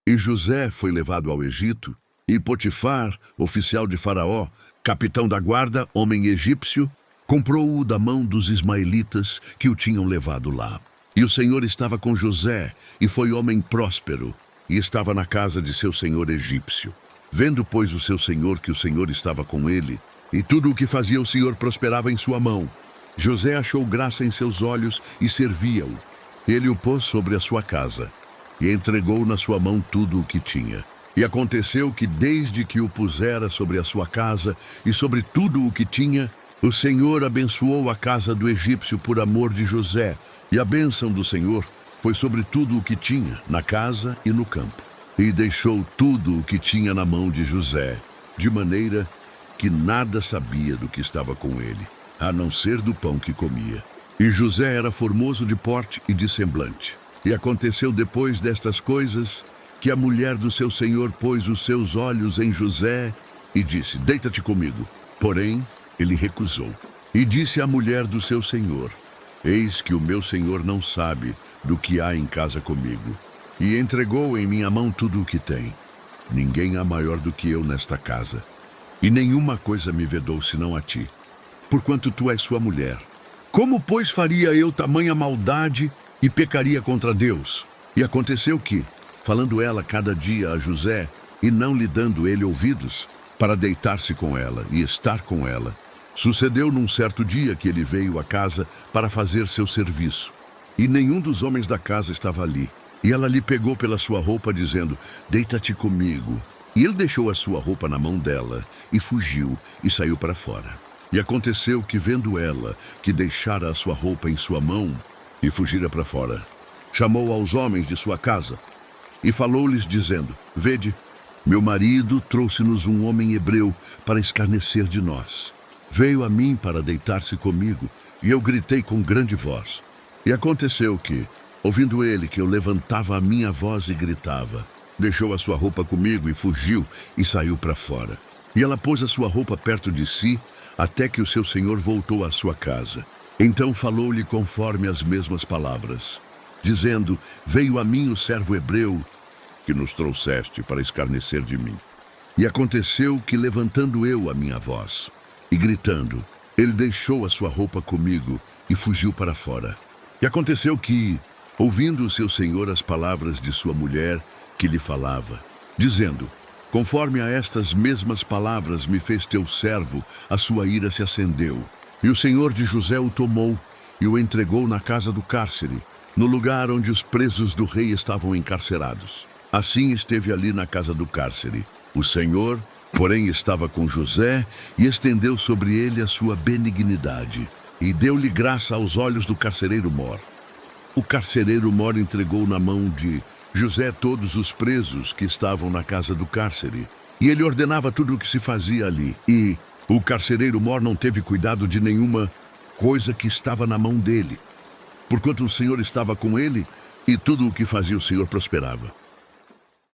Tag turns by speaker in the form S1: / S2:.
S1: E José foi levado ao Egito, e Potifar, oficial de Faraó, capitão da guarda, homem egípcio, comprou-o da mão dos ismaelitas que o tinham levado lá. E o Senhor estava com José, e foi homem próspero, e estava na casa de seu senhor egípcio. Vendo, pois, o seu senhor que o Senhor estava com ele, e tudo o que fazia o Senhor prosperava em sua mão, José achou graça em seus olhos e servia-o. Ele o pôs sobre a sua casa, e entregou na sua mão tudo o que tinha. E aconteceu que, desde que o pusera sobre a sua casa e sobre tudo o que tinha, o Senhor abençoou a casa do egípcio por amor de José, e a bênção do Senhor foi sobre tudo o que tinha, na casa e no campo. E deixou tudo o que tinha na mão de José, de maneira que nada sabia do que estava com ele, a não ser do pão que comia. E José era formoso de porte e de semblante. E aconteceu depois destas coisas, que a mulher do seu senhor pôs os seus olhos em José e disse: deita-te comigo. Porém, ele recusou. E disse à mulher do seu senhor: eis que o meu senhor não sabe do que há em casa comigo, e entregou em minha mão tudo o que tem. Ninguém há maior do que eu nesta casa, e nenhuma coisa me vedou senão a ti, porquanto tu és sua mulher. Como, pois, faria eu tamanha maldade e pecaria contra Deus? E aconteceu que, falando ela cada dia a José, e não lhe dando ele ouvidos, para deitar-se com ela e estar com ela, sucedeu num certo dia que ele veio à casa para fazer seu serviço, e nenhum dos homens da casa estava ali. E ela lhe pegou pela sua roupa, dizendo: deita-te comigo. E ele deixou a sua roupa na mão dela, e fugiu, e saiu para fora. E aconteceu que, vendo ela que deixara a sua roupa em sua mão, e fugira para fora, chamou aos homens de sua casa, e falou-lhes, dizendo: vede, meu marido trouxe-nos um homem hebreu para escarnecer de nós. Veio a mim para deitar-se comigo, e eu gritei com grande voz. E aconteceu que, ouvindo ele que eu levantava a minha voz e gritava, deixou a sua roupa comigo e fugiu e saiu para fora. E ela pôs a sua roupa perto de si, até que o seu senhor voltou à sua casa. Então falou-lhe conforme as mesmas palavras, dizendo: veio a mim o servo hebreu que nos trouxeste para escarnecer de mim. E aconteceu que, levantando eu a minha voz e gritando, ele deixou a sua roupa comigo e fugiu para fora. E aconteceu que, ouvindo o seu senhor as palavras de sua mulher que lhe falava, dizendo: conforme a estas mesmas palavras me fez teu servo, a sua ira se acendeu. E o senhor de José o tomou e o entregou na casa do cárcere, no lugar onde os presos do rei estavam encarcerados. Assim esteve ali na casa do cárcere. O Senhor, porém, estava com José e estendeu sobre ele a sua benignidade, e deu-lhe graça aos olhos do carcereiro mor. O carcereiro mor entregou na mão de José todos os presos que estavam na casa do cárcere, e ele ordenava tudo o que se fazia ali. E o carcereiro mor não teve cuidado de nenhuma coisa que estava na mão dele, porquanto o Senhor estava com ele, e tudo o que fazia o Senhor prosperava.